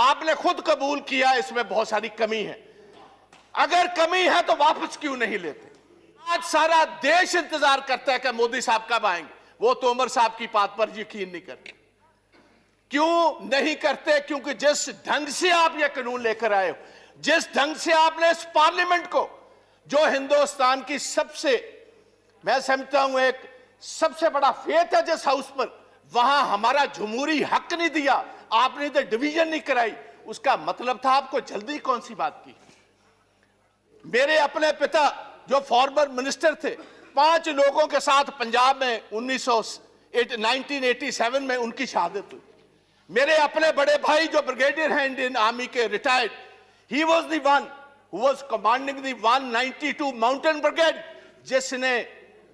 आपने खुद कबूल किया इसमें बहुत सारी कमी है। अगर कमी है तो वापस क्यों नहीं लेते? आज सारा देश इंतजार करता है कि मोदी साहब कब आएंगे। वो तोमर साहब की बात पर यकीन नहीं करते। क्यों नहीं करते? क्योंकि जिस ढंग से आप ये कानून लेकर आए हो, जिस ढंग से आपने इस पार्लियामेंट को, जो हिंदुस्तान की सबसे, मैं समझता हूं एक सबसे बड़ा फेथ है जिस हाउस पर, वहां हमारा जमहूरी हक नहीं दिया, आपने तो डिवीजन नहीं कराई। उसका मतलब था आपको जल्दी कौन सी बात की? मेरे अपने पिता जो फॉर्मर मिनिस्टर थे, 5 लोगों के साथ पंजाब में 1987 में उनकी शहादत हुई। मेरे अपने बड़े भाई जो ब्रिगेडियर हैं इंडियन आर्मी के, retired, he was the one who was commanding the 192 mountain brigade, जिसने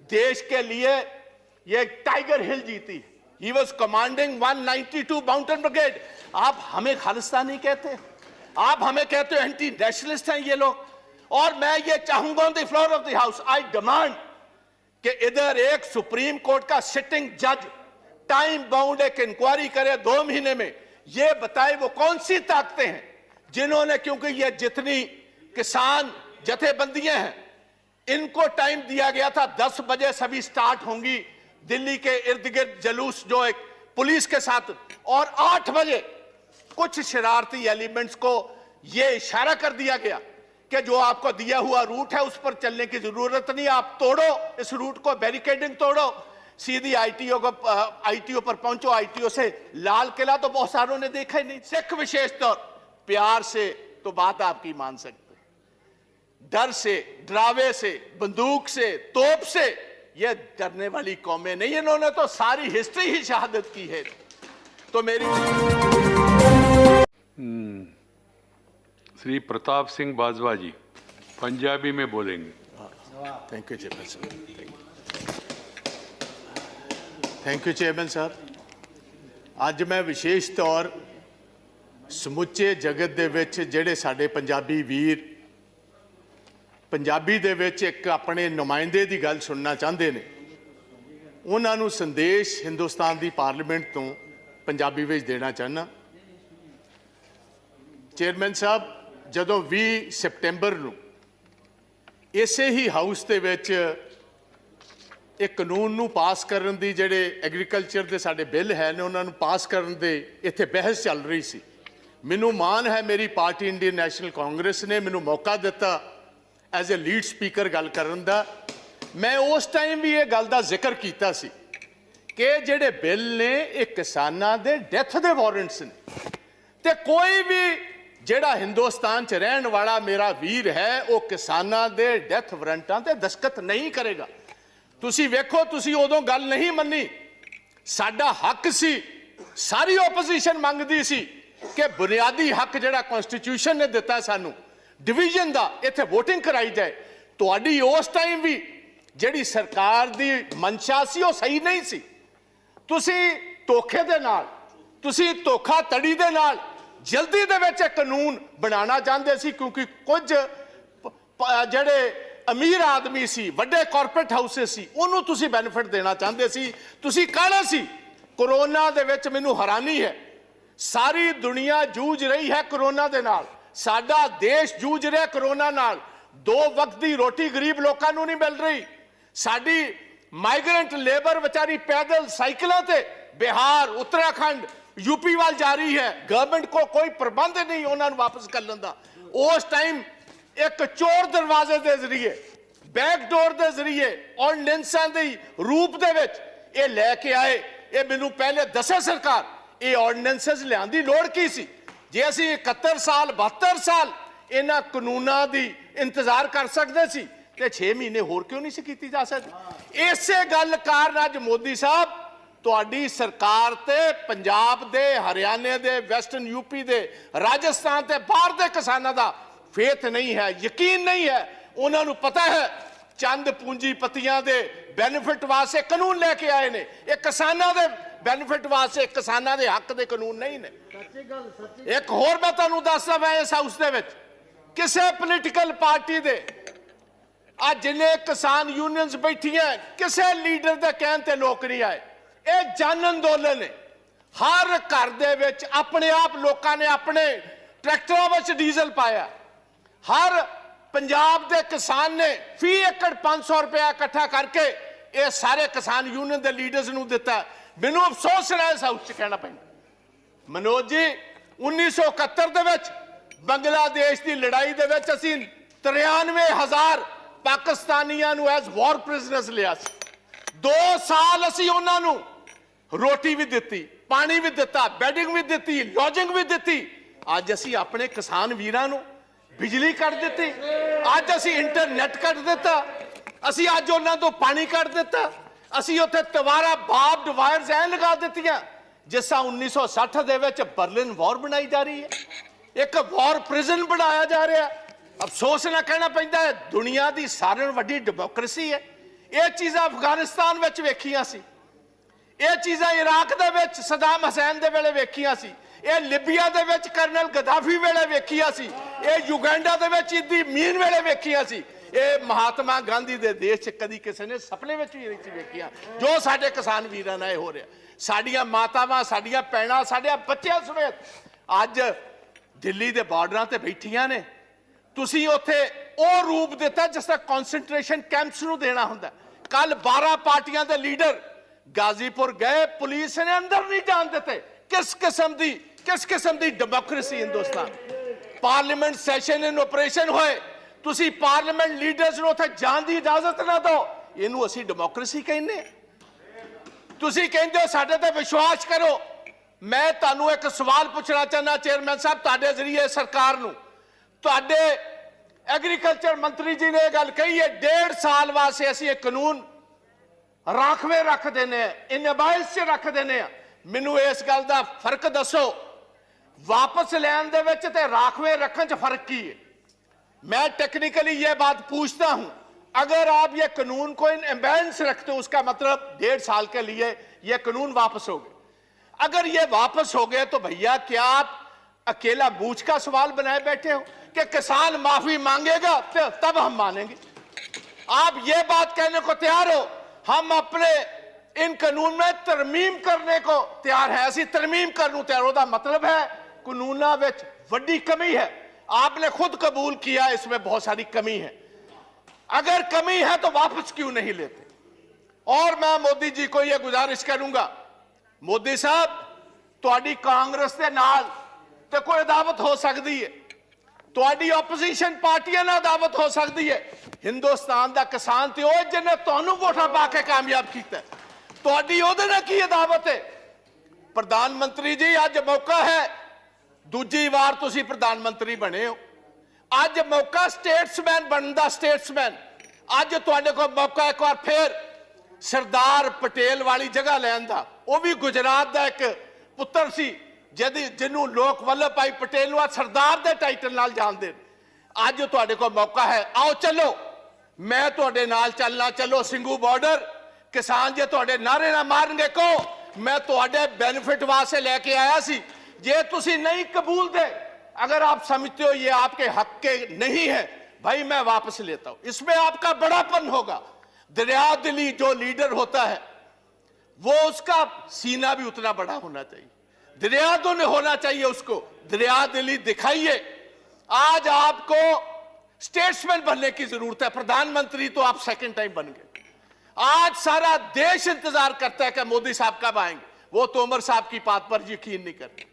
देश के लिए ये टाइगर हिल जीती। He was commanding 192 mountain brigade. आप हमें खालिस्तानी कहते, आप हमें कहते हो एंटी नेशनलिस्ट हैं ये लोग। और मैं ये चाहूंगा on the floor of the house, I demand कि इधर एक सुप्रीम कोर्ट का सिटिंग जज टाइम बाउंड एक इंक्वायरी करे 2 महीने में, ये बताए वो कौन सी ताकतें हैं जिन्होंने, क्योंकि ये जितनी किसान जथेबंदियां हैं इनको टाइम दिया गया था 10 बजे सभी स्टार्ट होंगी दिल्ली के इर्द गिर्द जलूस जो एक पुलिस के साथ, और 8 बजे कुछ शरारती एलिमेंट्स को यह इशारा कर दिया गया कि जो आपको दिया हुआ रूट है उस पर चलने की जरूरत नहीं, आप तोड़ो इस रूट को, बैरिकेडिंग तोड़ो, सीधी आईटीओ पर पहुंचो, आईटीओ से लाल किला तो बहुत सारों ने देखा ही नहीं। सिख विशेष तौर प्यार से तो बात आपकी मान सकते, डर से, डरावे से, बंदूक से, तोप से ये डरने वाली कौमें नहीं। इन्होंने तो सारी हिस्ट्री ही शहादत की है। तो मेरी श्री प्रताप सिंह बाजवा जी पंजाबी में बोलेंगे। थैंक यू चेयरमैन साहब। थैंक यू चेयरमैन साहब। ਅੱਜ मैं विशेष तौर ਸਮੁੱਚੇ जगत ਦੇ ਵਿੱਚ ਜਿਹੜੇ ਸਾਡੇ ਪੰਜਾਬੀ ਵੀਰ ਪੰਜਾਬੀ ਦੇ ਵਿੱਚ ਇੱਕ ਆਪਣੇ ਨੁਮਾਇੰਦੇ ਦੀ ਗੱਲ ਸੁਣਨਾ ਚਾਹੁੰਦੇ ਨੇ, ਉਹਨਾਂ ਨੂੰ ਸੰਦੇਸ਼ ਹਿੰਦੁਸਤਾਨ ਦੀ ਪਾਰਲੀਮੈਂਟ ਤੋਂ ਪੰਜਾਬੀ ਵਿੱਚ ਦੇਣਾ ਚਾਹੁੰਦਾ। ਚੇਅਰਮੈਨ ਸਾਹਿਬ, ਜਦੋਂ 20 ਸਤੰਬਰ ਨੂੰ ਇਸੇ ਹੀ ਹਾਊਸ ਦੇ ਵਿੱਚ एक कानून नूं पास करन दी, जेड़े एग्रीकल्चर के साडे बिल है ने उन्हां नूं पास करन दे इत्थे बहस चल रही सी। मैनूं मान है मेरी पार्टी इंडियन नैशनल कांग्रेस ने मैनूं मौका दिता एज ए लीड स्पीकर गल करन दा। मैं उस टाइम भी ये गल दा जिक्र कीता सी कि जेड़े बिल ने ये किसानां दे डेथ दे वारंट्स ने, ते कोई भी जेड़ा हिंदुस्तान च रहन वाला मेरा वीर है वो किसानां दे डेथ वारंटां ते दस्तखत नहीं करेगा। तुसी वेखो, तुसी उदों गल नहीं मन्नी, साडा हक सी, सारी ओपोजिशन मंगदी सी कि बुनियादी हक जिहड़ा कॉन्स्टिट्यूशन ने दिता सानू डिवीजन दा, इत्थे वोटिंग कराई जाए। तुहाडी उस टाइम भी जिहड़ी सरकार दी मंशा सी वो सही नहीं सी। तुसी धोखे दे नाल, तुसी धोखाधड़ी दे नाल जल्दी दे विच कानून बनाना चाहते सी, क्योंकि कुछ जिहड़े अमीर आदमी सी, वड्डे कॉरपोरेट हाउसेस सी, उन्होंने तुसी बेनिफिट देना चाहते सी। तुसी कहना सी कोरोना दे विच, मैनूं हैरानी है, सारी दुनिया जूझ रही है कोरोना दे नाल, साडा देश जूझ रहा कोरोना नाल। 2 वक्त की रोटी गरीब लोगों को नहीं मिल रही। साडी माइग्रेंट लेबर बेचारी पैदल साइकिलों ते बिहार, उत्तराखंड, यूपी वाल जा रही है। गवर्नमेंट को कोई प्रबंध नहीं उन्होंने वापस कर लेंदा। उस टाइम एक चोर दरवाजे के जरिए, बैकडोर के जरिए ऑर्डिनेंसां दे रूप दे विच ये लैके आए। ये मैनूं पहले दसे सरकार ये ऑर्डिनेंसेस लियाउण दी लोड़ की सी? जे असीं 71 साल 72 साल इन्हां कानूनां दी इंतजार कर सकते सी ते 6 महीने होर क्यों नहीं सी कीती जा सकदी? इसे गल कारण अज मोदी साहब तुहाडी सरकार ते पंजाब दे, हरियाणे दे, वैस्टर्न यूपी दे, राजस्थान ते बाहर दे किसानां दा फेथ नहीं है, यकीन नहीं है। उन्होंने पता है चंद पूंजीपतियों के बेनिफिट वास्ते कानून लेके आए ने, एक किसानों के बेनिफिट वास्ते, किसानों के हक के कानून नहीं ने। एक होर मैं तुहानूं दसदा, मैं इस हाउस दे विच किसी पोलीटिकल पार्टी दे आज जिन्ने किसान यूनियंस बैठियां किसी लीडर के कहने ते लोग नहीं आए। ये जन अंदोलन है। हर घर दे विच अपने आप लोकां ने अपने ट्रैक्टरों विच डीजल पाया। हर पंजाब दे किसान ने फी एकड़ 500 रुपया इकट्ठा करके ये सारे किसान यूनियन के लीडर्स नूं दिता। मैनूं अफसोस है इस हाउस च कहना पैंदा मनोज जी 1971 दे विच बांग्लादेश की लड़ाई दे विच असीं 93,000 पाकिस्तानियां नूं एज वॉर प्रिजनर्स लिया सी। 2 साल असीं उन्हां नूं रोटी भी दिती, पानी भी दिता, बैडिंग भी दिती, लॉजिंग भी दिती। अज असीं अपने किसान वीरां नूं बिजली कट दिती, अज असीं इंटरनेट कट दिता, असीं अज उन्हां तों पानी कट दिता, असीं उत्थे तवारा बार्ब्ड वायर्स ऐ लगा दित्तियां जिस तरह 1960 दे विच बर्लिन वॉर बनाई जा रही है, एक वॉर प्रिजन बनाया जा रहा है। अफसोस ना कहना पैंदा है दुनिया की सारे नालों वड्डी डेमोक्रेसी है। ये चीज़ां अफगानिस्तान विच वेखियां सी, ये चीज़ां इराक दे विच सदाम हुसैन दे वेले वेखियां सी, ये लिबिया दे विच कर्नल गद्दाफी वेले वेखियां सी, ये युगांडा दे विच इदी मीन वेले वेखियां सी, ये महात्मा गांधी दे देश च कदी किसी ने सपने विच भी नहीं वेखियां जो साडे किसान वीरां नाल हो रहा। साडियां मातावां, साडियां भैणां, साडे बच्चियां समेत अज दिल्ली दे बार्डरां ते बैठियां ने। तुसीं उत्थे ਉਹ रूप दिता जिस तरह कॉन्सनट्रेशन कैंप्स नूं देना हुंदा। कल 12 पार्टियां दे लीडर गाजीपुर गए, पुलिस ने अंदर नहीं जान देते। किस किस्म दी democracy Hindustan. Parliament session in operation होए, तुसीं पार्लीमेंट लीडर्स नूं उत्थे जाण दी इजाजत ना दो, इहनूं असीं डेमोक्रेसी कहने। तुसीं कहंदे हो साडे ते विश्वास करो। मैं तुहानूं एक सवाल पूछना चाहना चेयरमैन साहब तुहाडे जरिए सरकार नूं। तुहाडे एग्रीकल्चर मंत्री जी ने गल कही है 1.5 साल वास्ते असीं एक कानून राखवे रख देने, इनबाइज से रख देने। मैनू इस गल का फर्क दसो, वापस लैन दे विच ते राखवे रखने च फर्क की है? मैं टेक्निकली ये बात पूछता हूं। अगर आप ये कानून को इनबाइज रखते हो उसका मतलब 1.5 साल के लिए ये कानून वापस हो गए। अगर ये वापस हो गए तो भैया क्या आप अकेला बूझ का सवाल बनाए बैठे हो कि किसान माफी मांगेगा तब हम मानेंगे? आप ये बात कहने को तैयार हो हम अपने इन कानून में तरमीम करने को तैयार है? ऐसी तरमीम करने तैयार होता मतलब है कानूना विच वड्डी कमी है। आपने खुद कबूल किया इसमें बहुत सारी कमी है। अगर कमी है तो वापस क्यों नहीं लेते? और मैं मोदी जी को यह गुजारिश करूंगा, मोदी साहब तुहाडी कांग्रेस के नाल तो कोई अदावत हो सकती है, तुहाडी ओपोजिशन पार्टियां नाल अदावत हो सकती है। हिंदुस्तान का किसान तो वह जिन्हें तुहानू वोटां पा के कामयाब किया, तुहाडी उहदे नाल की अदावत है? प्रधानमंत्री जी अज मौका है, दूजी बार तुसीं प्रधानमंत्री बने हो, अज मौका स्टेट्समैन बनने का। स्टेट्समैन अज तुहाडे कोल मौका एक बार फिर सरदार पटेल वाली जगह लैन दा। वह भी गुजरात का एक पुत्र सी जिन्होंने लोग वल्लभ भाई पटेल नूं सरदार के टाइटल नाल जानते। अज तुहाडे कोल मौका है, आओ चलो, मैं तुहाडे नाल चलना। चलो सिंघू बॉर्डर, किसान जे तुहाडे नारे ना मारनगे को मैं तुहाडे बेनिफिट वास्ते लेके आया सी। जे तुसीं नहीं कबूल दे, अगर आप समझते हो ये आपके हक के नहीं है, भाई मैं वापस लेता हूं। इसमें आपका बड़ापन होगा। दरिया दिली जो लीडर होता है वो उसका सीना भी उतना बड़ा होना चाहिए, दरिया दिल होना चाहिए उसको। दरिया दिली दिखाइए। आज आपको स्टेट्समैन बनने की जरूरत है, प्रधानमंत्री तो आप सेकंड टाइम बन गए। आज सारा देश इंतजार करता है कि मोदी साहब कब आएंगे। वो तोमर साहब की बात पर यकीन नहीं करते।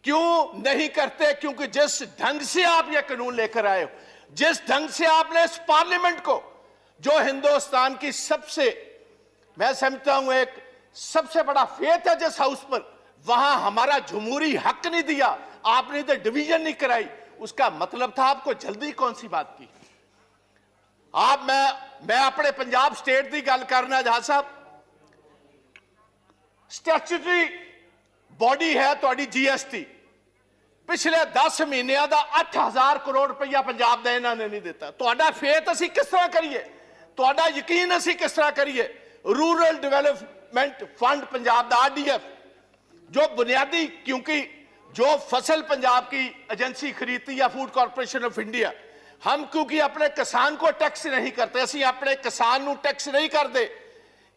क्यों नहीं करते? क्योंकि जिस ढंग से आप ये कानून लेकर आए हो, जिस ढंग से आपने इस पार्लियामेंट को, जो हिंदुस्तान की सबसे, मैं समझता हूं एक सबसे बड़ा फेथ है जिस हाउस पर, वहां हमारा जमहूरी हक नहीं दिया, आपने तो डिवीजन नहीं कराई। उसका मतलब था आपको जल्दी कौन सी बात की? आप मैं अपने पंजाब स्टेट की गल करना जहाज साहब, स्टैट्यूटरी बॉडी है तुहाडी जीएसटी। पिछले 10 महीनों का 8,000 करोड़ रुपया पंजाब का इन्होंने नहीं दिता। तुहाडा फेथ असीं किस तरह करिए? तुहाडा यकीन असीं किस तरह करिए? रूरल डेवलपमेंट फंड पंजाब का आरडीएफ जो बुनियादी, क्योंकि जो फसल पंजाब की एजेंसी खरीदती है फूड कॉर्पोरेशन ऑफ इंडिया, हम क्योंकि अपने किसान को टैक्स नहीं करते, असीं अपने किसान को टैक्स नहीं करते,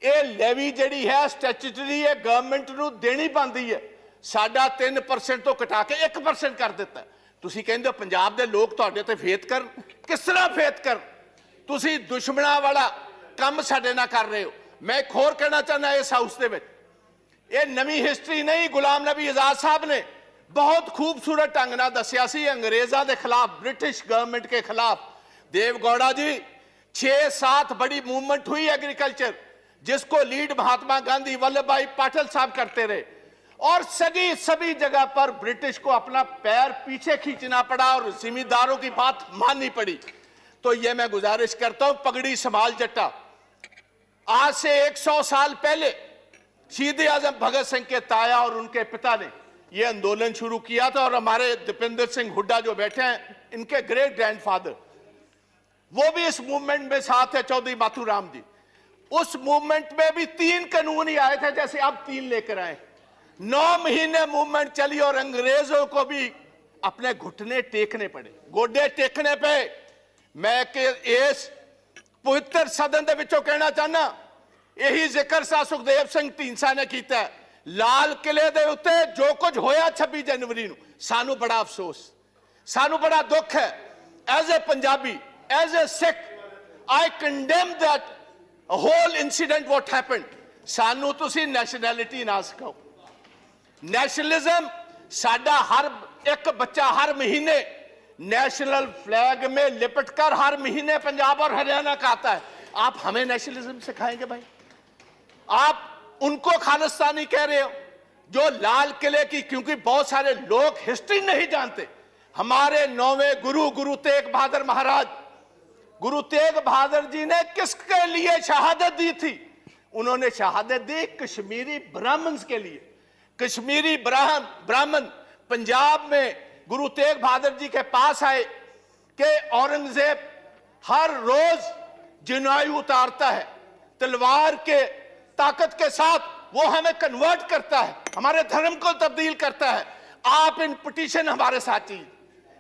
ਇਹ ਲੈਵੀ ਜਿਹੜੀ ਹੈ ਸਟੈਚੂਟਰੀ ਹੈ, ਗਵਰਨਮੈਂਟ ਨੂੰ ਦੇਣੀ ਪੈਂਦੀ ਹੈ। ਸਾਡਾ 3% ਤੋਂ ਘਟਾ ਕੇ 1% ਕਰ ਦਿੱਤਾ। ਤੁਸੀਂ ਕਹਿੰਦੇ ਹੋ ਪੰਜਾਬ ਦੇ ਲੋਕ ਤੁਹਾਡੇ ਤੇ ਫੇਥ ਕਰਨ, ਕਿਸ ਤਰ੍ਹਾਂ ਫੇਥ ਕਰਨ? ਤੁਸੀਂ ਦੁਸ਼ਮਣਾਂ ਵਾਲਾ ਕੰਮ ਸਾਡੇ ਨਾਲ ਕਰ ਰਹੇ ਹੋ। ਮੈਂ ਇੱਕ ਹੋਰ ਕਹਿਣਾ ਚਾਹੁੰਦਾ ਇਸ ਹਾਊਸ ਦੇ ਵਿੱਚ, ਇਹ ਨਵੀਂ ਹਿਸਟਰੀ ਨਹੀਂ, ਗੁਲਾਮ ਨਬੀ ਆਜ਼ਾਦ ਸਾਹਿਬ ਨੇ बहुत खूबसूरत ढंग ना दसिया सी अंग्रेजा के खिलाफ, ब्रिटिश गवर्नमेंट के खिलाफ। देवगौड़ा जी 6-7 बड़ी मूवमेंट हुई एग्रीकल्चर, जिसको लीड महात्मा गांधी वल्लभ भाई पाटिल साहब करते रहे, और सभी जगह पर ब्रिटिश को अपना पैर पीछे खींचना पड़ा और जिम्मेदारों की बात माननी पड़ी। तो ये मैं गुजारिश करता हूं, पगड़ी संभाल जट्टा। आज से 100 साल पहले शहीद आजम भगत सिंह के ताया और उनके पिता ने ये आंदोलन शुरू किया था, और हमारे दीपेंद्र सिंह हुड्डा जो बैठे हैं, इनके ग्रेट ग्रैंडफादर वो भी इस मूवमेंट में साथ है, चौधरी माथुराम जी। उस मूवमेंट में भी 3 कानून ही आए थे, जैसे अब 3 लेकर आए। 9 महीने मूवमेंट चली और अंग्रेजों को भी अपने घुटने टेकने पड़े, गोडे टेकने पे। मैं कि इस पवित्र सदन दे विचों कहना चाहना, यही जिक्र सा सुखदेव सिंह ढींडसा ने किया। लाल किले दे उत्ते जो कुछ होया 26 जनवरी नूं, सानू बड़ा अफसोस, सानू बड़ा दुख है। As a Punjabi, as a Sikh, I condemn that whole incident what happened. सानू तुसी नैशनैलिटी ना सिखाओ। नेशनलिज्म साडा हर एक बच्चा हर महीने नेशनल फ्लैग में लिपटकर हर महीने पंजाब और हरियाणा का आता है। आप हमें नेशनलिज्म सिखाएंगे भाई? आप उनको खालिस्तानी कह रहे हो जो लाल किले की, क्योंकि बहुत सारे लोग हिस्ट्री नहीं जानते। हमारे 9वें गुरु तेग बहादुर महाराज, गुरु तेग बहादुर जी ने किसके लिए शहादत दी थी? उन्होंने शहादत दी कश्मीरी ब्राह्मण्स के लिए। कश्मीरी ब्राह्मण पंजाब में गुरु तेग बहादुर जी के पास आए कि औरंगजेब हर रोज जनायु उतारता है, तलवार के ताकत के साथ वो हमें कन्वर्ट करता है, हमारे धर्म को तब्दील करता है। आप इन पिटीशन हमारे साथ चाहिए।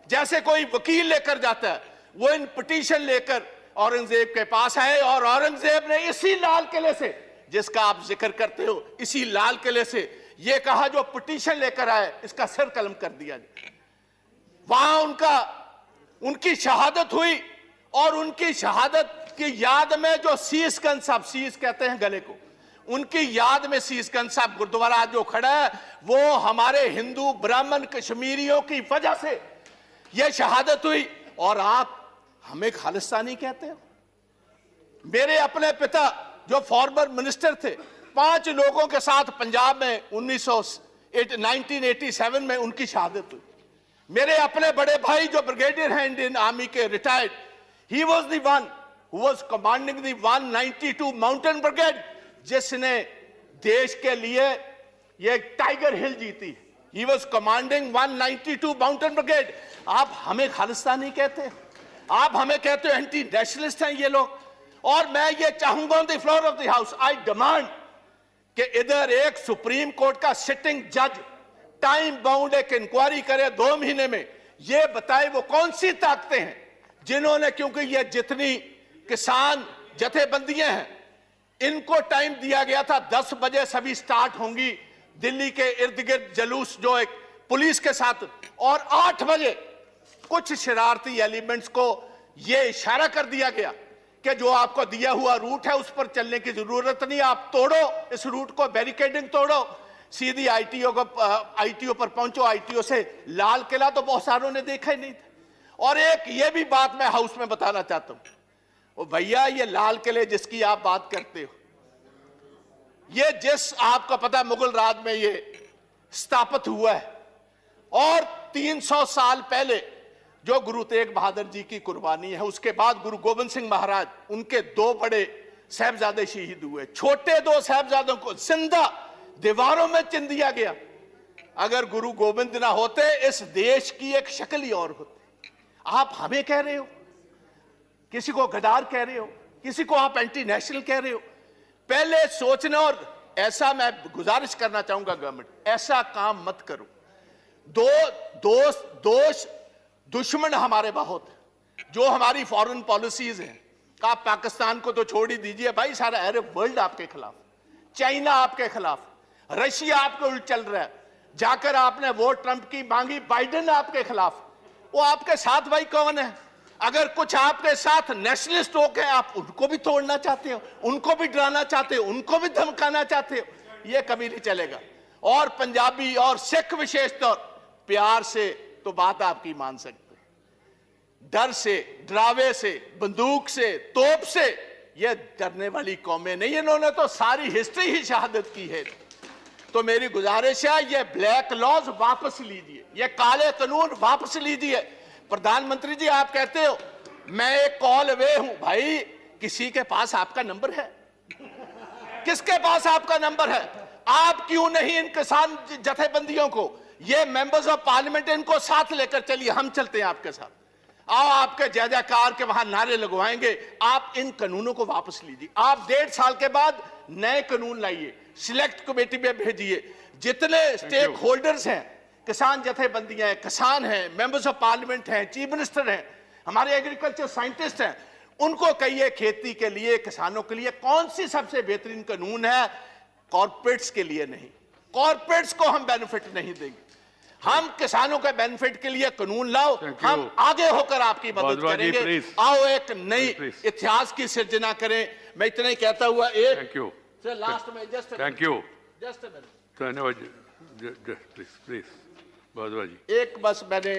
जैसे कोई वकील लेकर जाता है, वो इन पिटीशन लेकर औरंगजेब के पास आए, और औरंगजेब ने इसी लाल किले से, जिसका आप जिक्र करते हो, इसी लाल किले से ये कहा जो पिटीशन लेकर आए इसका सिर कलम कर दिया जाए। वहां उनकी शहादत हुई, और उनकी शहादत की याद में जो शीशगंज साहब, शीश कहते हैं गले को, उनकी याद में शीशगंज साहब गुरुद्वारा जो खड़ा है, वो हमारे हिंदू ब्राह्मण कश्मीरियों की वजह से यह शहादत हुई, और आप हमें खालिस्तानी कहते हो? मेरे अपने पिता जो फॉर्मर मिनिस्टर थे, 5 लोगों के साथ पंजाब में 1987 में उनकी शहादत हुई। मेरे अपने बड़े भाई जो ब्रिगेडियर हैं इंडियन आर्मी के, retired, he was the one who was commanding the 192 mountain brigade, जिसने देश के लिए ये टाइगर हिल जीती। He was commanding 192 mountain brigade. आप हमें खालिस्तानी कहते हैं? आप हमें कहते हो एंटी नेशनलिस्ट हैं ये लोग? और मैं ये चाहूंगा on the floor of the house, I demand कि इधर एक सुप्रीम कोर्ट का सिटिंग जज टाइम बाउंड एक इंक्वायरी करे 2 महीने में, ये बताए वो कौन सी ताकतें हैं जिन्होंने, क्योंकि ये जितनी किसान जथेबंदियां हैं, इनको टाइम दिया गया था 10 बजे सभी स्टार्ट होंगी दिल्ली के इर्द गिर्द जुलूस जो एक पुलिस के साथ, और 8 बजे कुछ शरारती एलिमेंट्स को यह इशारा कर दिया गया कि जो आपको दिया हुआ रूट है उस पर चलने की जरूरत नहीं, आप तोड़ो इस रूट को, बैरिकेडिंग तोड़ो, सीधी आईटीओ पर पहुंचो। आईटीओ से लाल किला तो बहुत सारों ने देखा ही नहीं था। और एक ये भी बात मैं हाउस में बताना चाहता हूं, ओ भैया, ये लाल किले जिसकी आप बात करते हो, ये जिस आपको पता मुगल राज में ये स्थापित हुआ है, और 300 साल पहले जो गुरु तेग बहादुर जी की कुर्बानी है, उसके बाद गुरु गोविंद सिंह महाराज, उनके 2 बड़े साहबजादे शहीद हुए। छोटे 2 साहबजादों को जिंदा दीवारों में चिन दिया गया। अगर गुरु गोविंद ना होते, इस देश की एक शक्ल ही और होती। आप हमें कह रहे हो, किसी को गद्दार कह रहे हो, किसी को आप एंटी नेशनल कह रहे हो। पहले सोचना, और ऐसा मैं गुजारिश करना चाहूंगा गवर्नमेंट, ऐसा काम मत करो। दोस्त दुश्मन हमारे बहुत हैं, जो हमारी फॉरेन पॉलिसीज हैं, आप पाकिस्तान को तो छोड़ ही दीजिए भाई, सारा अरब वर्ल्ड आपके खिलाफ, चाइना आपके खिलाफ, रशिया आपके उल्ट चल रहा है। जाकर आपने वोट ट्रंप की मांगी, बाइडेन आपके खिलाफ। वो आपके साथ भाई कौन है? अगर कुछ आपके साथ नेशनलिस्ट हो के आप उनको भी तोड़ना चाहते हो, उनको भी डराना चाहते हो, उनको भी धमकाना चाहते हो, ये कभी नहीं चलेगा। और पंजाबी और सिख विशेष तौर प्यार से तो बात आपकी मान सकते, डर से, डरावे से, बंदूक से, तोप से ये डरने वाली कौमें नहीं। इन्होंने तो सारी हिस्ट्री ही शहादत की है। तो मेरी गुजारिश है, ये ब्लैक लॉज वापस लीजिए, ये काले कानून वापस लीजिए। प्रधानमंत्री जी, आप कहते हो मैं एक कॉल अवे हूं। भाई, किसी के पास आपका नंबर है? किसके पास आपका नंबर है? आप क्यों नहीं इन किसान जथेबंदियों को, ये मेंबर्स ऑफ पार्लियामेंट, इनको साथ लेकर चलिए, हम चलते हैं आपके साथ। आओ, आपके जय जयकार के वहां नारे लगवाएंगे। आप इन कानूनों को वापस लीजिए। आप 1.5 साल के बाद नए कानून लाइए, सिलेक्ट कमेटी में भेजिए। जितने स्टेक होल्डर्स हैं, किसान जथेबंदियां हैं, किसान हैं, मेंबर्स ऑफ पार्लियामेंट हैं, चीफ मिनिस्टर हैं, हमारे एग्रीकल्चर साइंटिस्ट हैं, उनको कहिए खेती के लिए, किसानों के लिए कौन सी सबसे बेहतरीन कानून है। कॉर्पोरेट्स के लिए नहीं, कॉर्पोरेट्स को हम बेनिफिट नहीं देंगे, हम किसानों के बेनिफिट के लिए कानून लाओ। हम आगे होकर आपकी मदद करेंगे। आओ, एक नई इतिहास की सिर्जना करें। मैं इतना ही कहता हुआ एक लास्ट में जस्ट धन्यवाद प्लीज भारद्वाज जी, एक बस मैंने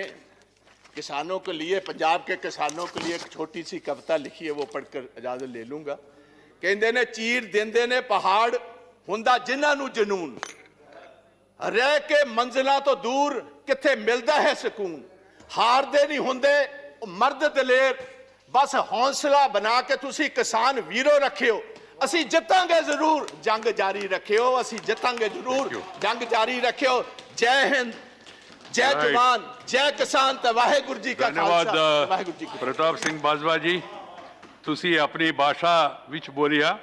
किसानों के लिए, पंजाब के किसानों के लिए एक छोटी सी कविता लिखी है, वो पढ़कर इजाजत ले लूंगा। कहते ने चीर देंदे ने पहाड़, हुंदा जिन्हां नूं जनून, रह के मंजिलां तो दूर किथे मिलदा है सुकून। हारदे नहीं हुंदे मर्द दलेर, बस हौसला बना के तुसी किसान वीरो रखियो। असी जितांगे जरूर, जंग जारी रखियो। असी जितांगे जरूर, जंग जारी रखियो। जय हिंद, जय जवान, जय किसान ते वाहेगुरु जी का खालसा, वाहेगुरु जी की। प्रताप सिंह बाजवा जी, तुसी अपनी भाषा विच बोलिया,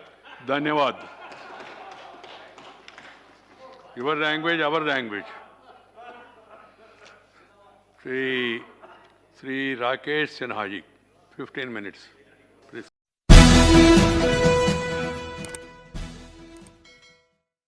धन्यवाद। Your language, our language. Sri Rakesh Sinha ji, 15 minutes.